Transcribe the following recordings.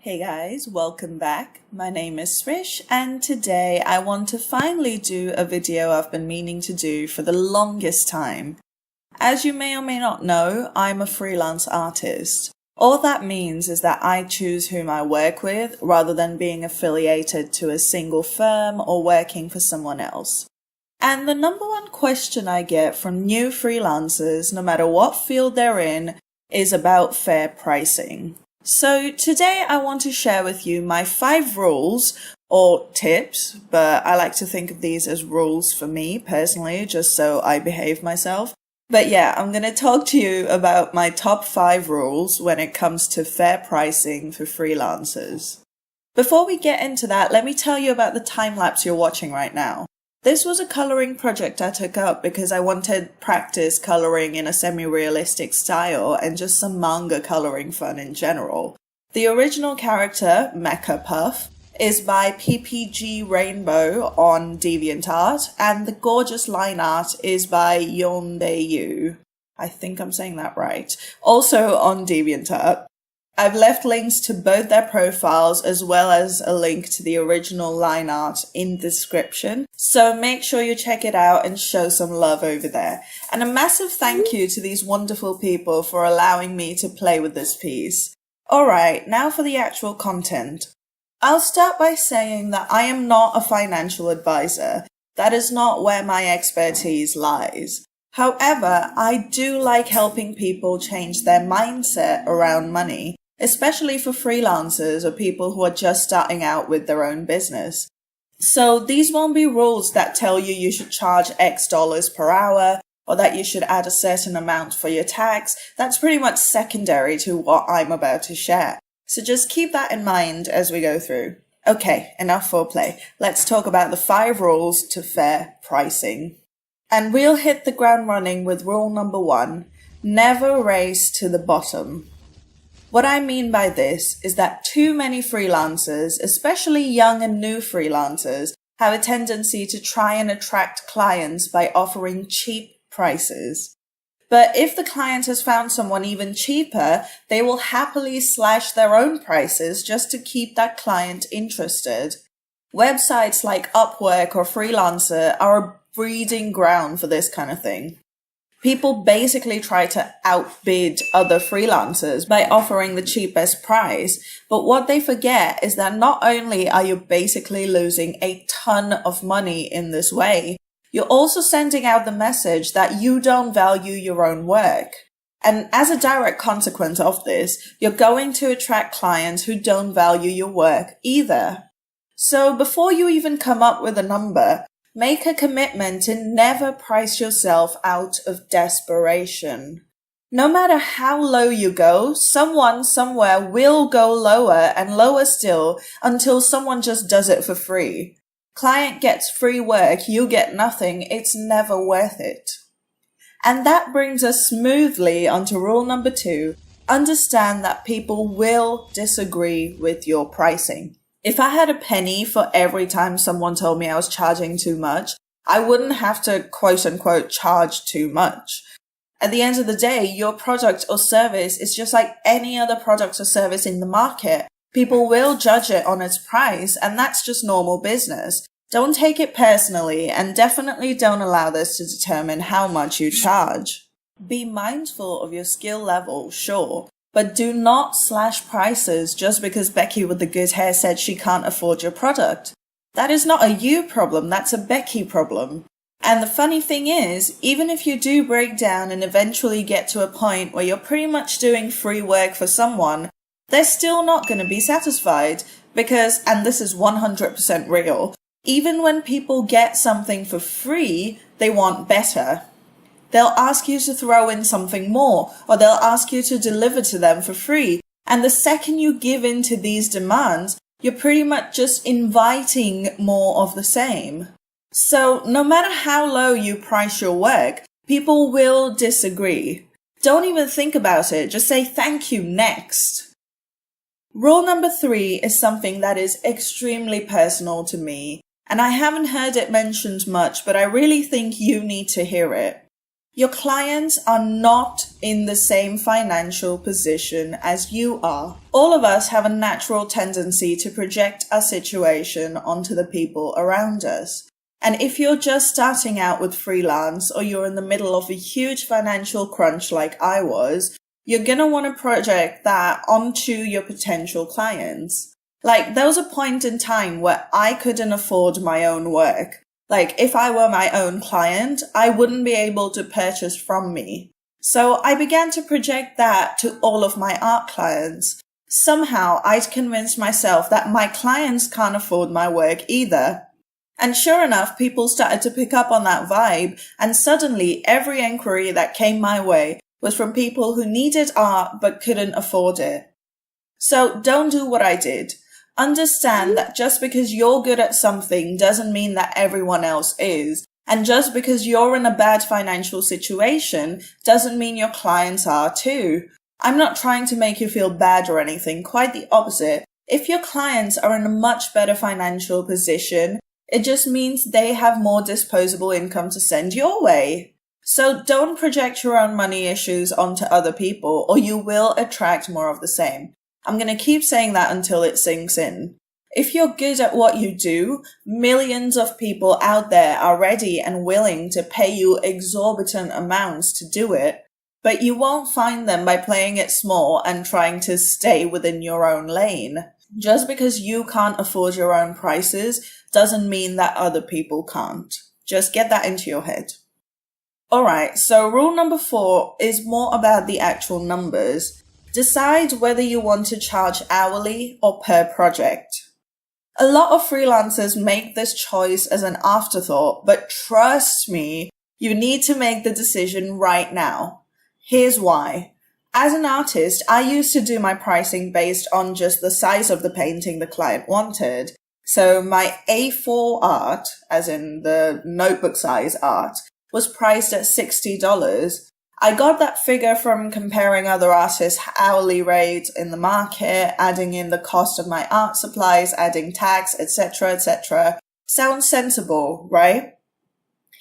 Hey guys, welcome back. My name is Srish and today I want to finally do a video I've been meaning to do for the longest time. As you may or may not know, I'm a freelance artist. All that means is that I choose whom I work with rather than being affiliated to a single firm or working for someone else. And the number one question I get from new freelancers, no matter what field they're in, is about fair pricing. So today I want to share with you my 5 rules or tips, but I like to think of these as rules for me personally, just so I behave myself. But yeah, I'm going to talk to you about my top 5 rules when it comes to fair pricing for freelancers. Before we get into that, let me tell you about the time lapse you're watching right now. This was a coloring project I took up because I wanted practice coloring in a semi-realistic style and just some manga coloring fun in general. The original character, Mecha Puff, is by PPG Rainbow on DeviantArt, and the gorgeous line art is by Yondeyu. I think I'm saying that right. Also on DeviantArt. I've left links to both their profiles as well as a link to the original line art in the description, so make sure you check it out and show some love over there. And a massive thank you to these wonderful people for allowing me to play with this piece. Alright, now for the actual content. I'll start by saying that I am not a financial advisor. That is not where my expertise lies. However, I do like helping people change their mindset around money, especially for freelancers or people who are just starting out with their own business. So these won't be rules that tell you you should charge X dollars per hour or that you should add a certain amount for your tax. That's pretty much secondary to what I'm about to share. So just keep that in mind as we go through. Okay, enough foreplay. Let's talk about the 5 rules to fair pricing. And we'll hit the ground running with rule number 1, never race to the bottom. What I mean by this is that too many freelancers, especially young and new freelancers, have a tendency to try and attract clients by offering cheap prices. But if the client has found someone even cheaper, they will happily slash their own prices just to keep that client interested. Websites like Upwork or Freelancer are a breeding ground for this kind of thing. People basically try to outbid other freelancers by offering the cheapest price, but what they forget is that not only are you basically losing a ton of money in this way, you're also sending out the message that you don't value your own work. And as a direct consequence of this, you're going to attract clients who don't value your work either. So before you even come up with a number, make a commitment to never price yourself out of desperation. No matter how low you go, someone somewhere will go lower and lower still until someone just does it for free. Client gets free work, you get nothing, it's never worth it. And that brings us smoothly onto rule number 2, understand that people will disagree with your pricing. If I had a penny for every time someone told me I was charging too much, I wouldn't have to quote-unquote charge too much. At the end of the day, your product or service is just like any other product or service in the market. People will judge it on its price, and that's just normal business. Don't take it personally, and definitely don't allow this to determine how much you charge. Be mindful of your skill level, sure. But do not slash prices just because Becky with the good hair said she can't afford your product. That is not a you problem, that's a Becky problem. And the funny thing is, even if you do break down and eventually get to a point where you're pretty much doing free work for someone, they're still not going to be satisfied because, and this is 100% real, even when people get something for free, they want better. They'll ask you to throw in something more, or they'll ask you to deliver to them for free. And the second you give in to these demands, you're pretty much just inviting more of the same. So no matter how low you price your work, people will disagree. Don't even think about it, just say thank you next. Rule number 3 is something that is extremely personal to me, and I haven't heard it mentioned much, but I really think you need to hear it. Your clients are not in the same financial position as you are. All of us have a natural tendency to project our situation onto the people around us. And if you're just starting out with freelance, or you're in the middle of a huge financial crunch like I was, you're gonna want to project that onto your potential clients. Like, there was a point in time where I couldn't afford my own work. Like, if I were my own client, I wouldn't be able to purchase from me. So I began to project that to all of my art clients. Somehow I'd convinced myself that my clients can't afford my work either. And sure enough, people started to pick up on that vibe, and suddenly every inquiry that came my way was from people who needed art but couldn't afford it. So don't do what I did. Understand that just because you're good at something doesn't mean that everyone else is. And just because you're in a bad financial situation doesn't mean your clients are too. I'm not trying to make you feel bad or anything, quite the opposite. If your clients are in a much better financial position, it just means they have more disposable income to send your way. So don't project your own money issues onto other people, or you will attract more of the same. I'm going to keep saying that until it sinks in. If you're good at what you do, millions of people out there are ready and willing to pay you exorbitant amounts to do it, but you won't find them by playing it small and trying to stay within your own lane. Just because you can't afford your own prices doesn't mean that other people can't. Just get that into your head. Alright, so rule number 4 is more about the actual numbers. Decide whether you want to charge hourly or per project. A lot of freelancers make this choice as an afterthought, but trust me, you need to make the decision right now. Here's why. As an artist, I used to do my pricing based on just the size of the painting the client wanted. So my A4 art, as in the notebook size art, was priced at $60. I got that figure from comparing other artists' hourly rates in the market, adding in the cost of my art supplies, adding tax, etc., etc. Sounds sensible, right?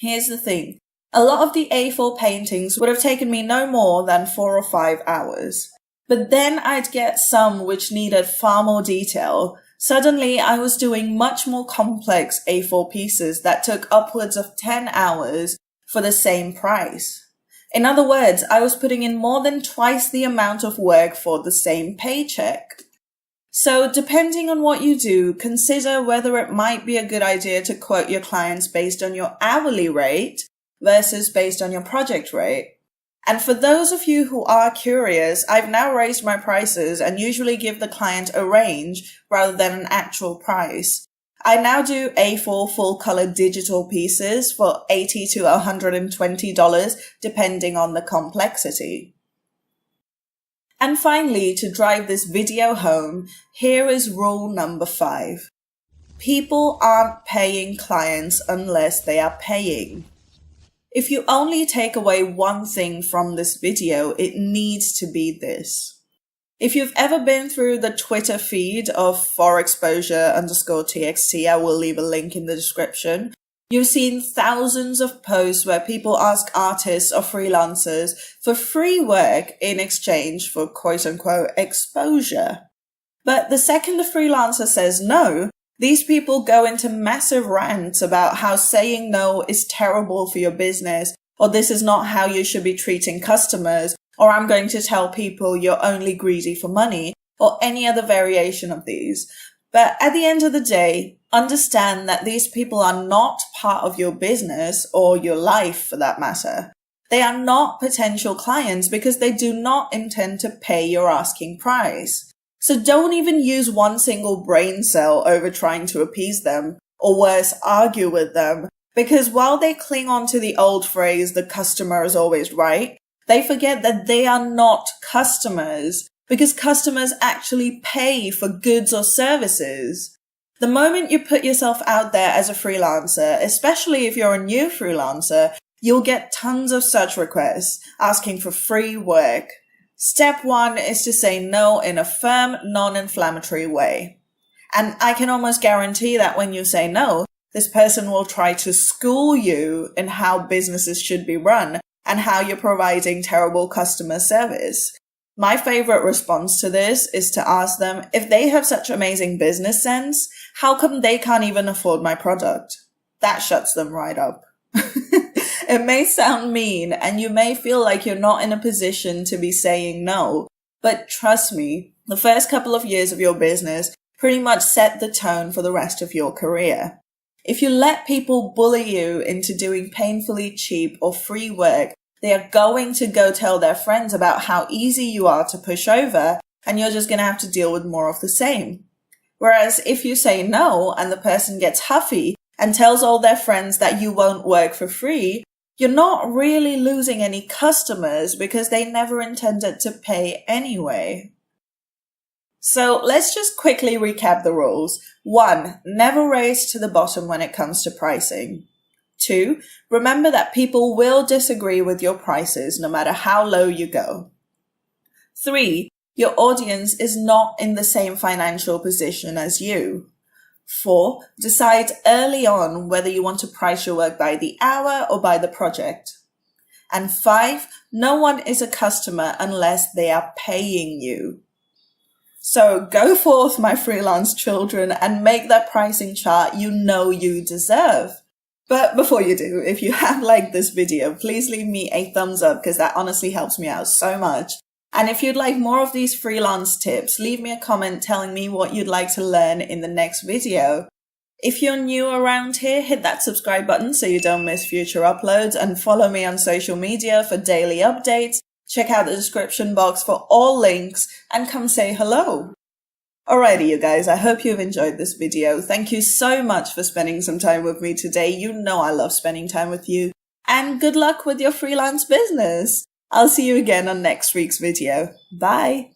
Here's the thing. A lot of the A4 paintings would have taken me no more than 4 or 5 hours. But then I'd get some which needed far more detail. Suddenly, I was doing much more complex A4 pieces that took upwards of 10 hours for the same price. In other words, I was putting in more than twice the amount of work for the same paycheck. So depending on what you do, consider whether it might be a good idea to quote your clients based on your hourly rate versus based on your project rate. And for those of you who are curious, I've now raised my prices and usually give the client a range rather than an actual price. I now do A4 full color digital pieces for $80 to $120 depending on the complexity. And finally, to drive this video home, here is rule number 5. People aren't paying clients unless they are paying. If you only take away one thing from this video, it needs to be this. If you've ever been through the Twitter feed of forexposure_txt, I will leave a link in the description. You've seen thousands of posts where people ask artists or freelancers for free work in exchange for quote-unquote exposure. But the second the freelancer says no, these people go into massive rants about how saying no is terrible for your business, or this is not how you should be treating customers, or I'm going to tell people you're only greedy for money, or any other variation of these. But at the end of the day, understand that these people are not part of your business or your life for that matter. They are not potential clients because they do not intend to pay your asking price. So don't even use one single brain cell over trying to appease them, or worse, argue with them, because while they cling on to the old phrase, the customer is always right, they forget that they are not customers, because customers actually pay for goods or services. The moment you put yourself out there as a freelancer, especially if you're a new freelancer, you'll get tons of such requests asking for free work. Step 1 is to say no in a firm, non-inflammatory way. And I can almost guarantee that when you say no, this person will try to school you in how businesses should be run and how you're providing terrible customer service. My favorite response to this is to ask them, if they have such amazing business sense, how come they can't even afford my product? That shuts them right up. It may sound mean, and you may feel like you're not in a position to be saying no, but trust me, the first couple of years of your business pretty much set the tone for the rest of your career. If you let people bully you into doing painfully cheap or free work, they are going to go tell their friends about how easy you are to push over, and you're just going to have to deal with more of the same. Whereas if you say no and the person gets huffy and tells all their friends that you won't work for free, you're not really losing any customers because they never intended to pay anyway. So let's just quickly recap the rules. 1. Never race to the bottom when it comes to pricing. 2. Remember that people will disagree with your prices no matter how low you go. 3. Your audience is not in the same financial position as you. 4. Decide early on whether you want to price your work by the hour or by the project. And 5. No one is a customer unless they are paying you. So go forth, my freelance children, and make that pricing chart you know you deserve. But before you do, if you have liked this video, please leave me a thumbs up because that honestly helps me out so much. And if you'd like more of these freelance tips, leave me a comment telling me what you'd like to learn in the next video. If you're new around here, hit that subscribe button so you don't miss future uploads, and follow me on social media for daily updates. Check out the description box for all links and come say hello. Alrighty, you guys, I hope you've enjoyed this video. Thank you so much for spending some time with me today. You know I love spending time with you. And good luck with your freelance business. I'll see you again on next week's video. Bye!